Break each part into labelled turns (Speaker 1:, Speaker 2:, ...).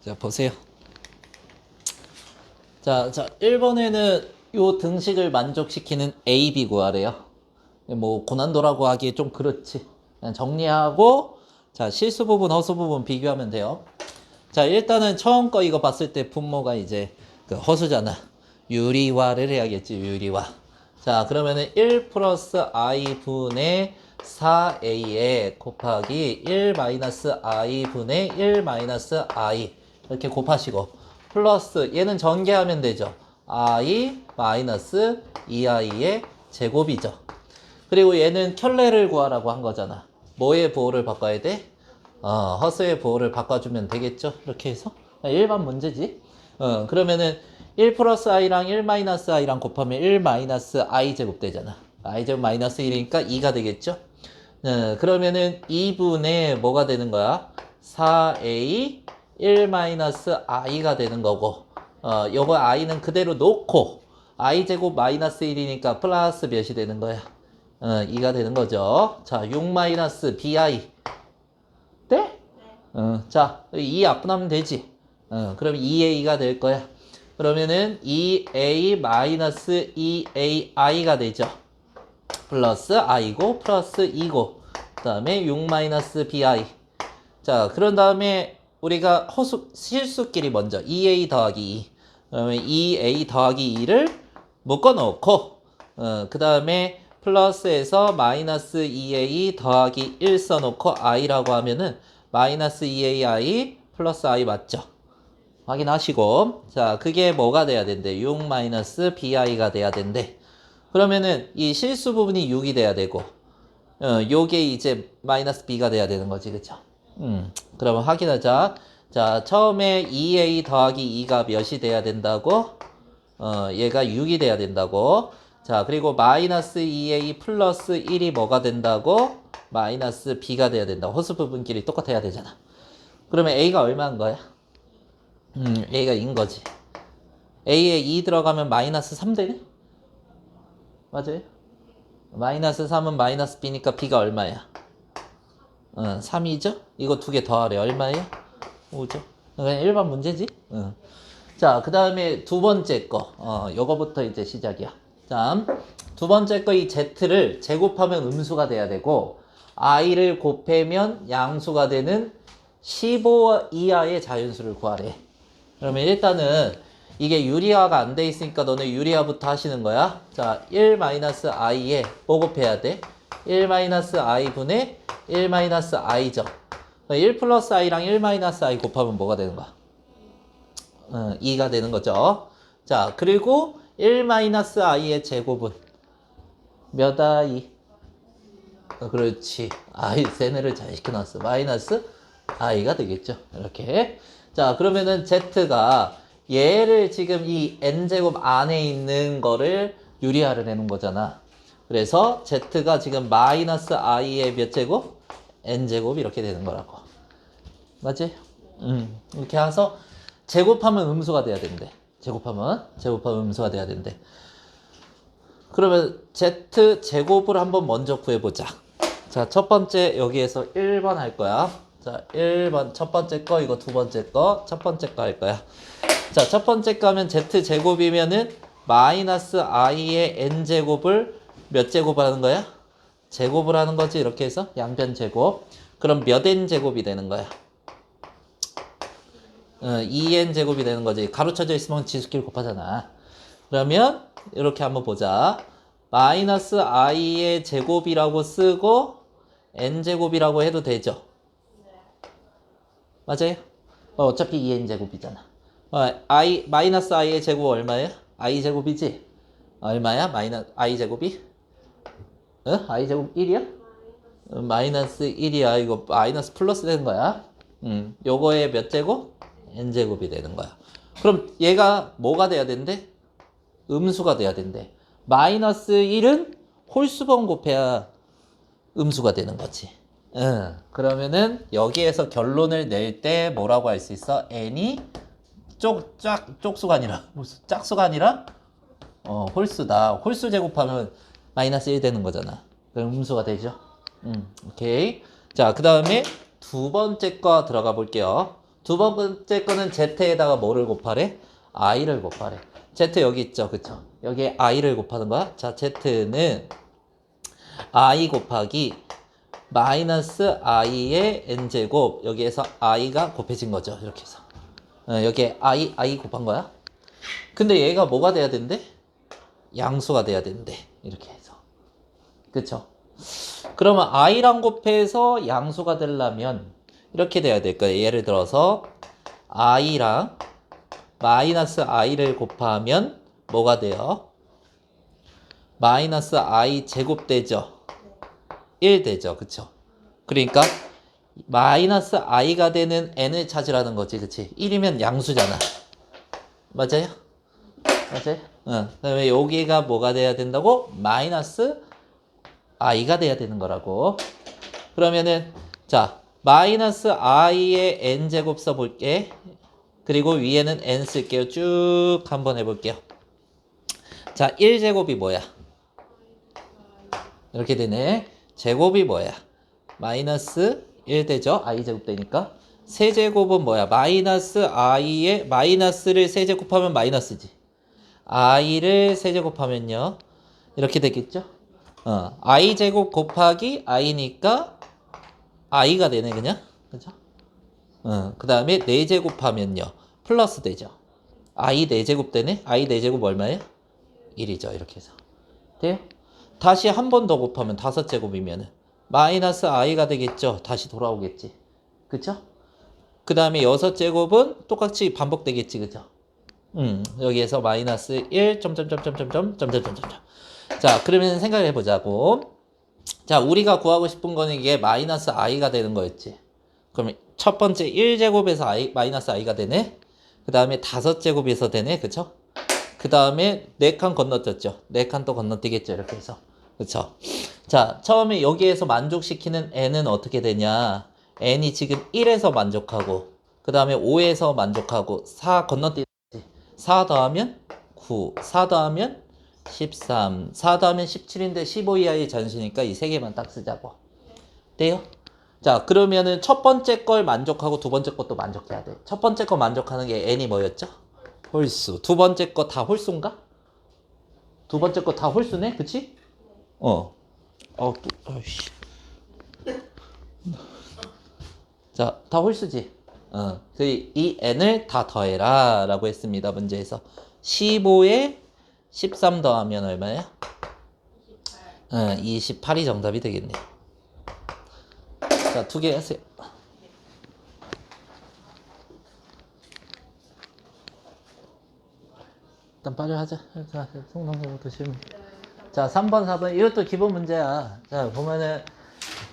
Speaker 1: 자, 보세요. 자, 1번에는 요 등식을 만족시키는 A, B 구하래요. 뭐, 고난도라고 하기에 좀 그렇지. 그냥 정리하고, 자, 실수 부분, 허수 부분 비교하면 돼요. 자, 일단은 처음 거 이거 봤을 때 분모가 이제 그 허수잖아. 유리화를 해야겠지, 유리화. 자, 그러면은 1 플러스 i분의 4a에 곱하기 1 마이너스 i분의 1 마이너스 i 이렇게 곱하시고 플러스 얘는 전개하면 되죠. i 마이너스 2i의 제곱이죠. 그리고 얘는 켤레를 구하라고 한 거잖아. 뭐의 부호를 바꿔야 돼? 허수의 부호를 바꿔주면 되겠죠? 이렇게 해서 일반 문제지. 그러면은 1 플러스 i랑 1 마이너스 i랑 곱하면 1 마이너스 i 제곱 되잖아. i 제곱 마이너스 1이니까 2가 되겠죠? 그러면은 2분의 뭐가 되는 거야? 4a 1 마이너스 i가 되는 거고, 요거 i는 그대로 놓고 i 제곱 마이너스 1이니까 플러스 몇이 되는 거야? 2가 되는 거죠. 자, 6 마이너스 bi 네? 자, 2 앞분하면 되지. 그럼 2a가 될 거야. 그러면은 2a 마이너스 2ai가 되죠. 플러스 i고 플러스 2고 그 다음에 6 마이너스 bi. 자, 그런 다음에 우리가 실수끼리 먼저 2a 더하기 2. 그러면 2a 더하기 2를 묶어놓고 그 다음에 플러스에서 마이너스 2a 더하기 1 써놓고 i라고 하면은 마이너스 2ai 플러스 i 맞죠? 확인하시고, 자, 그게 뭐가 돼야 된대? 6 마이너스 bi가 돼야 된대. 그러면은 이 실수 부분이 6이 돼야 되고, 요게 이제 마이너스 b가 돼야 되는 거지, 그쵸? 그러면 확인하자. 자, 처음에 2a 더하기 2가 몇이 돼야 된다고? 얘가 6이 돼야 된다고. 자, 그리고 마이너스 2a 플러스 1이 뭐가 된다고? 마이너스 b가 돼야 된다. 허수 부분끼리 똑같아야 되잖아. 그러면 a가 얼마인 거야? a가 2인 거지. a에 2 들어가면 마이너스 3 되네? 맞아요? 마이너스 3은 마이너스 b니까 b가 얼마야? 3이죠? 이거 두 개 더하래. 얼마예요? 5죠? 그냥 일반 문제지? 자, 그 다음에 두 번째 거. 요거부터 이제 시작이야. 자, 두 번째 거 이 z를 제곱하면 음수가 돼야 되고, i를 곱하면 양수가 되는 15 이하의 자연수를 구하래. 그러면 일단은 이게 유리화가 안 돼 있으니까 너네 유리화부터 하시는 거야. 자, 1-i에 뭐 곱해야 돼? 1-i분의 1-i죠. 1 플러스 i랑 1-i 곱하면 뭐가 되는 거야? 2가 되는 거죠. 자, 그리고 1-i의 제곱은 몇 i? 그렇지. i 세뇌를 잘 시켜놨어. 마이너스 i가 되겠죠. 이렇게. 자, 그러면은 z가 얘를 지금 이 n제곱 안에 있는 거를 유리화를 해놓은 거잖아. 그래서 z가 지금 마이너스 i의 몇 제곱? n제곱 이렇게 되는 거라고. 맞지? 이렇게 해서 제곱하면 음수가 돼야 된대. 제곱하면 음수가 돼야 된대. 그러면 z 제곱을 한번 먼저 구해보자. 자, 첫 번째 여기에서 1번 할 거야. 자, 1번 첫 번째 거, 이거 두 번째 거, 첫 번째 거 할 거야. 자, 첫 번째 거 하면 z 제곱이면은 마이너스 i의 n 제곱을 몇 제곱을 하는 거야? 제곱을 하는 거지. 이렇게 해서 양변 제곱. 그럼 몇 n 제곱이 되는 거야? 2n 제곱이 되는 거지. 가로쳐져 있으면 지수끼리 곱하잖아. 그러면 이렇게 한번 보자. 마이너스 i의 제곱이라고 쓰고 n 제곱이라고 해도 되죠. 맞아요? 어차피 2n 제곱이잖아. 마이너스 i의 제곱 얼마예요? i 제곱이지? 얼마야? i 제곱이? i 제곱 1이야? 마이너스 1이야. 이거 마이너스 플러스 되는 거야. 요거의 몇 제곱? n 제곱이 되는 거야. 그럼 얘가 뭐가 돼야 된대? 음수가 돼야 된대. 마이너스 1은 홀수번 곱해야 음수가 되는 거지. 그러면은 여기에서 결론을 낼 때 뭐라고 할 수 있어? n이 쪽수가 아니라 짝수가 아니라 홀수다. 홀수 제곱하면 마이너스 1 되는 거잖아. 그럼 음수가 되죠. 오케이. 자, 그 다음에 두 번째 거 들어가 볼게요. 두 번째 거는 z에다가 뭐를 곱하래? i를 곱하래. z 여기 있죠, 그쵸? 여기에 i를 곱하는 거야. 자, z는 i 곱하기 마이너스 i의 n제곱, 여기에서 i가 곱해진 거죠. 이렇게 해서 여기에 i 곱한 거야. 근데 얘가 뭐가 돼야 된대? 양수가 돼야 된대. 이렇게 해서. 그쵸? 그러면 i랑 곱해서 양수가 되려면 이렇게 돼야 될 거예요. 예를 들어서 i랑 마이너스 i를 곱하면 뭐가 돼요? 마이너스 i 제곱 되죠? 1 되죠? 그쵸? 그러니까 마이너스 i가 되는 n을 찾으라는 거지. 그치? 1이면 양수잖아. 맞아요? 맞아요? 응. 그다음에 여기가 뭐가 돼야 된다고? 마이너스 i가 돼야 되는 거라고. 그러면은 자, 마이너스 i의 n제곱 써볼게. 그리고 위에는 n 쓸게요. 쭉 한번 해볼게요. 자, 1제곱이 뭐야? 이렇게 되네. 제곱이 뭐야? 마이너스 1 되죠? i제곱 되니까. 세제곱은 뭐야? 마이너스 i의 마이너스를 세제곱하면 마이너스지. i를 세제곱하면요. 이렇게 되겠죠? i제곱 곱하기 i니까 i가 되네, 그냥. 그죠? 그 다음에 4제곱하면요. 플러스 되죠. i 4제곱 되네? i 4제곱 얼마예요? 1이죠. 이렇게 해서. 돼요? 다시 한 번 더 곱하면 5제곱이면은 마이너스 i가 되겠죠. 다시 돌아오겠지. 그쵸? 그 다음에 6제곱은 똑같이 반복되겠지. 그죠? 여기에서 마이너스 1, 점점점점점점, 점점점점. 자, 그러면 생각해 보자고. 자, 우리가 구하고 싶은 거는 이게 마이너스 i가 되는 거였지. 그러면 첫 번째 1제곱에서 마이너스 i가 되네. 그 다음에 5제곱에서 되네. 그쵸? 그 다음에 4칸 건너뛰었죠. 4칸 또 건너뛰겠죠. 이렇게 해서. 그쵸? 자, 처음에 여기에서 만족시키는 n은 어떻게 되냐. n이 지금 1에서 만족하고, 그 다음에 5에서 만족하고, 4 건너뛰지. 4 더하면 9, 4 더하면 13, 4 더하면 17인데 15 이하의 전수니까 이 세 개만 딱 쓰자고. 돼요? 자, 그러면은 첫 번째 걸 만족하고 두 번째 것도 만족해야 돼. 첫 번째 거 만족하는 게 n이 뭐였죠? 홀수. 두 번째 거 다 홀수인가? 두 번째 거 다 홀수네? 그치? 아이씨. 자, 다 홀수지? 이 n을 다 더해라 라고 했습니다. 문제에서. 15에 13 더하면 얼마야? 28이 정답이 되겠네. 자, 2개 하세요. 일단 빨리 하자. 자, 송동서부터 질문. 자, 3번, 4번. 이것도 기본 문제야. 자, 보면은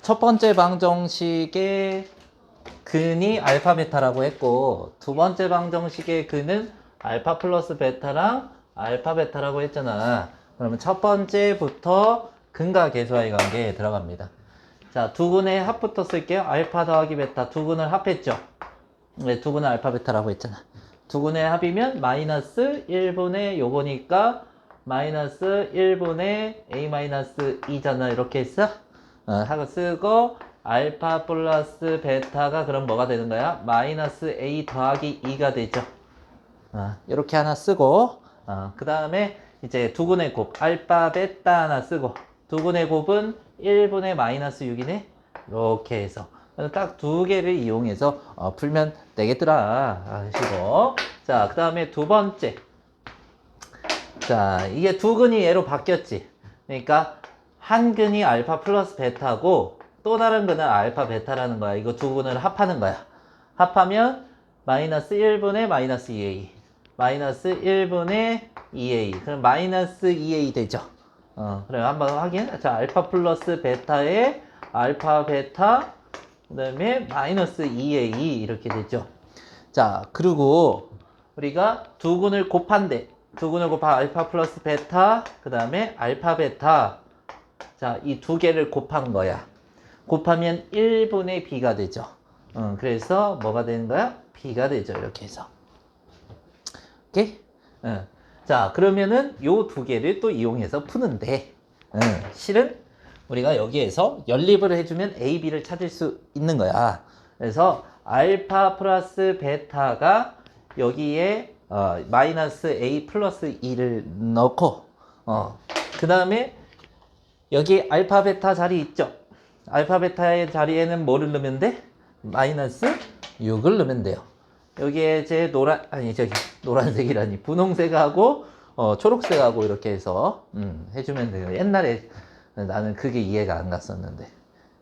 Speaker 1: 첫 번째 방정식의 근이 알파 베타라고 했고, 두 번째 방정식의 근은 알파 플러스 베타랑 알파 베타라고 했잖아. 그러면 첫 번째부터 근과 계수와의 관계에 들어갑니다. 자, 두 근의 합부터 쓸게요. 알파 더하기 베타. 두 근을 합했죠. 네, 두 근은 알파 베타라고 했잖아. 두 근의 합이면 마이너스 1분의 요거니까 마이너스 1분의 a 마이너스 2잖아. 이렇게 했어? 하고 쓰고 알파 플러스 베타가 그럼 뭐가 되는 거야? 마이너스 a 더하기 2가 되죠. 이렇게 하나 쓰고 그 다음에 이제 두 근의 곱 알파 베타 하나 쓰고 두 근의 곱은 1분의 마이너스 6이네. 이렇게 해서 딱 두 개를 이용해서 풀면 되겠더라 하시고, 자, 그 다음에 두 번째. 자, 이게 두 근이 얘로 바뀌었지. 그러니까 한 근이 알파 플러스 베타고 또 다른 근은 알파 베타라는 거야. 이거 두 근을 합하는 거야. 합하면 마이너스 1분의 마이너스 2a 마이너스 1분의 2a 그럼 마이너스 2a 되죠. 그래 한번 확인. 자, 알파 플러스 베타에 알파 베타 그 다음에 마이너스 2a 이렇게 되죠. 자, 그리고 우리가 두 근을 곱한대. 두 근을 곱한 알파 플러스 베타 그 다음에 알파 베타. 자, 이 두 개를 곱한 거야. 곱하면 1분의 b가 되죠. 그래서 뭐가 되는 거야? b가 되죠. 이렇게 해서. 오케이? 자, 그러면은 요 두 개를 또 이용해서 푸는데, 실은 우리가 여기에서 연립을 해주면 a, b를 찾을 수 있는 거야. 그래서 알파 플러스 베타가 여기에 마이너스 A 플러스 2를 넣고 그 다음에 여기 알파 베타 자리 있죠. 알파 베타의 자리에는 뭐를 넣으면 돼? 마이너스 6을 넣으면 돼요. 여기에 이제 노란색이라니 분홍색하고 초록색하고 이렇게 해서 해주면 돼요. 옛날에 나는 그게 이해가 안 갔었는데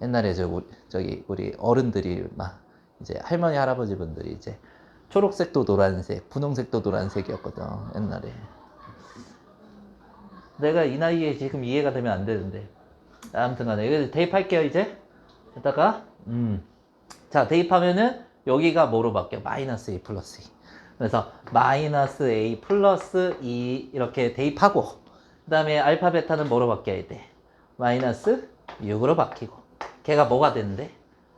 Speaker 1: 옛날에 저기 우리 어른들이 막 이제 할머니 할아버지 분들이 이제 초록색도 노란색, 분홍색도 노란색이었거든 옛날에. 내가 이 나이에 지금 이해가 되면 안 되는데. 아무튼간에 이거 대입할게요 이제. 여기다가 자 대입하면은 여기가 뭐로 바뀌어? 마이너스 A 플러스 2. 그래서 마이너스 A 플러스 2 이렇게 대입하고 그 다음에 알파 베타는 뭐로 바뀌어야 돼? 마이너스 6으로 바뀌고 걔가 뭐가 되는데?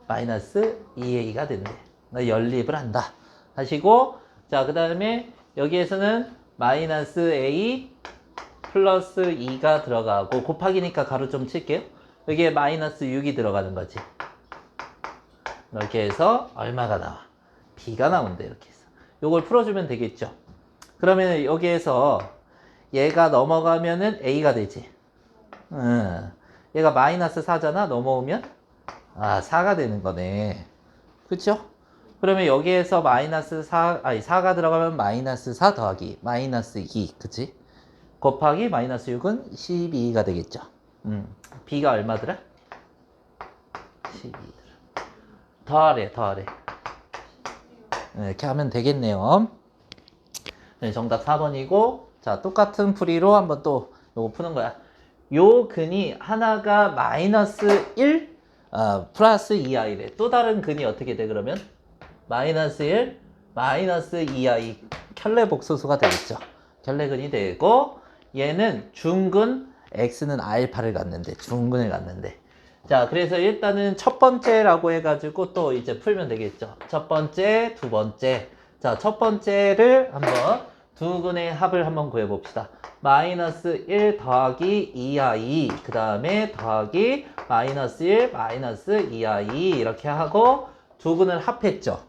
Speaker 1: 마이너스 2A가 된대. 연립을 한다 하시고 자 그 다음에 여기에서는 마이너스 A 플러스 2가 들어가고 곱하기니까 가로 좀 칠게요. 여기에 마이너스 6이 들어가는 거지. 이렇게 해서 얼마가 나와? B가 나온대. 이렇게 해서 요걸 풀어주면 되겠죠. 그러면 여기에서 얘가 넘어가면은 A가 되지. 얘가 마이너스 4잖아. 넘어오면 4가 되는 거네. 그쵸? 그러면 여기에서 마이너스 4가 들어가면 마이너스 4 더하기 마이너스 2 그치? 곱하기 마이너스 6은 12가 되겠죠. B가 얼마더라? 12더라. 더하래. 이렇게 하면 되겠네요. 네, 정답 4번이고 자 똑같은 풀이로 한번 또 요거 푸는 거야. 요 근이 하나가 마이너스 1 플러스 2i래. 또 다른 근이 어떻게 돼 그러면? 마이너스 1 마이너스 2i 켤레 복소수가 되겠죠. 켤레근이 되고 얘는 중근 x는 알파를 갖는데 중근을 갖는데 자 그래서 일단은 첫 번째라고 해가지고 또 이제 풀면 되겠죠. 첫 번째 두 번째 자 첫 번째를 한번 두 근의 합을 한번 구해봅시다. 마이너스 1 더하기 2i 그 다음에 더하기 마이너스 1 마이너스 2i 이렇게 하고 두 근을 합했죠.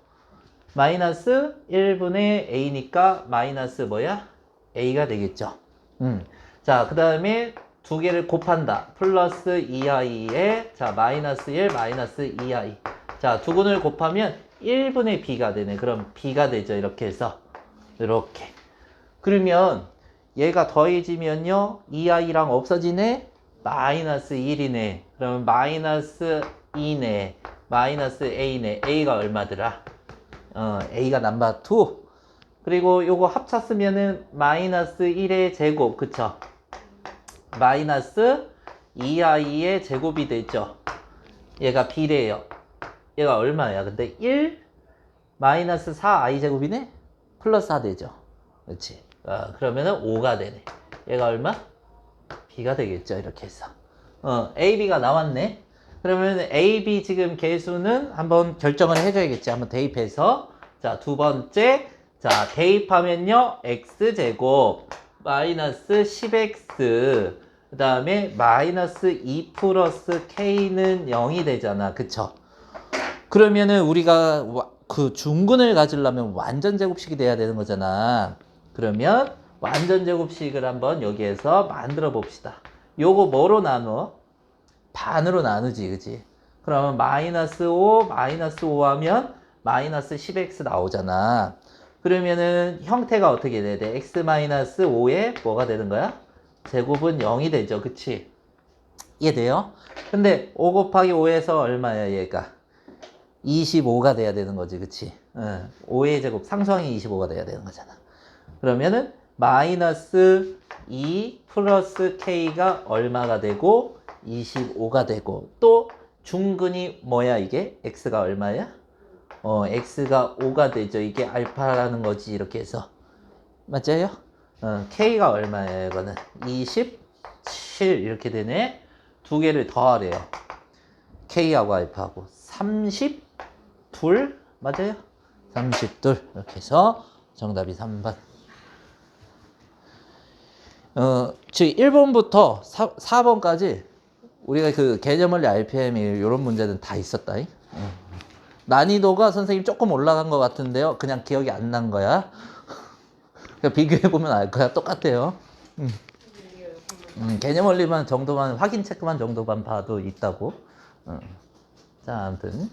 Speaker 1: 마이너스 1분의 a니까 마이너스 뭐야? a가 되겠죠. 자, 그 다음에 두 개를 곱한다. 플러스 2i에 자 마이너스 1 마이너스 2i 자 두 근을 곱하면 1분의 b가 되네. 그럼 b가 되죠. 이렇게 해서 이렇게 그러면 얘가 더해지면요 2i랑 없어지네. 마이너스 1이네. 그러면 마이너스 2네. 마이너스 a네. a가 얼마더라? a가 넘버 2. 그리고 요거 합쳤으면은 마이너스 1의 제곱 그쵸? 마이너스 2i의 제곱이 되죠. 얘가 b래요. 얘가 얼마야? 근데 1 마이너스 4i 제곱이네? 플러스 4 되죠. 그렇지. 그러면은 5가 되네. 얘가 얼마? b가 되겠죠. 이렇게 해서 a, b가 나왔네. 그러면 a, b 지금 개수는 한번 결정을 해줘야겠지. 한번 대입해서 자 두 번째 자 대입하면요 x제곱 마이너스 10x 그 다음에 마이너스 2 플러스 k는 0이 되잖아. 그쵸? 그러면은 우리가 그 중근을 가지려면 완전 제곱식이 돼야 되는 거잖아. 그러면 완전 제곱식을 한번 여기에서 만들어 봅시다. 요거 뭐로 나눠? 반으로 나누지, 그치? 그러면 마이너스 5 하면 마이너스 10x 나오잖아. 그러면은 형태가 어떻게 돼야 돼? x 마이너스 5에 뭐가 되는 거야? 제곱은 0이 되죠. 그치? 이해돼요? 근데 5 곱하기 5에서 얼마야 얘가? 25가 돼야 되는 거지. 그치? 5의 제곱 상수항이 25가 돼야 되는 거잖아. 그러면은 마이너스 2 플러스 k가 얼마가 되고 25가 되고 또 중근이 뭐야 이게? x가 얼마야? x가 5가 되죠. 이게 알파라는 거지. 이렇게 해서 맞아요? k가 얼마예요? 이거는 27 이렇게 되네. 두 개를 더하래요. k하고 알파하고 32 맞아요? 32 이렇게 해서 정답이 3번. 즉 1번부터 4번까지 우리가 그 개념 원리 RPM이 이런 문제는 다 있었다. 난이도가 선생님 조금 올라간 것 같은데요. 그냥 기억이 안 난 거야. 비교해보면 알 거야. 똑같아요. 개념 원리만 정도만, 확인 체크만 정도만 봐도 있다고. 자, 아무튼.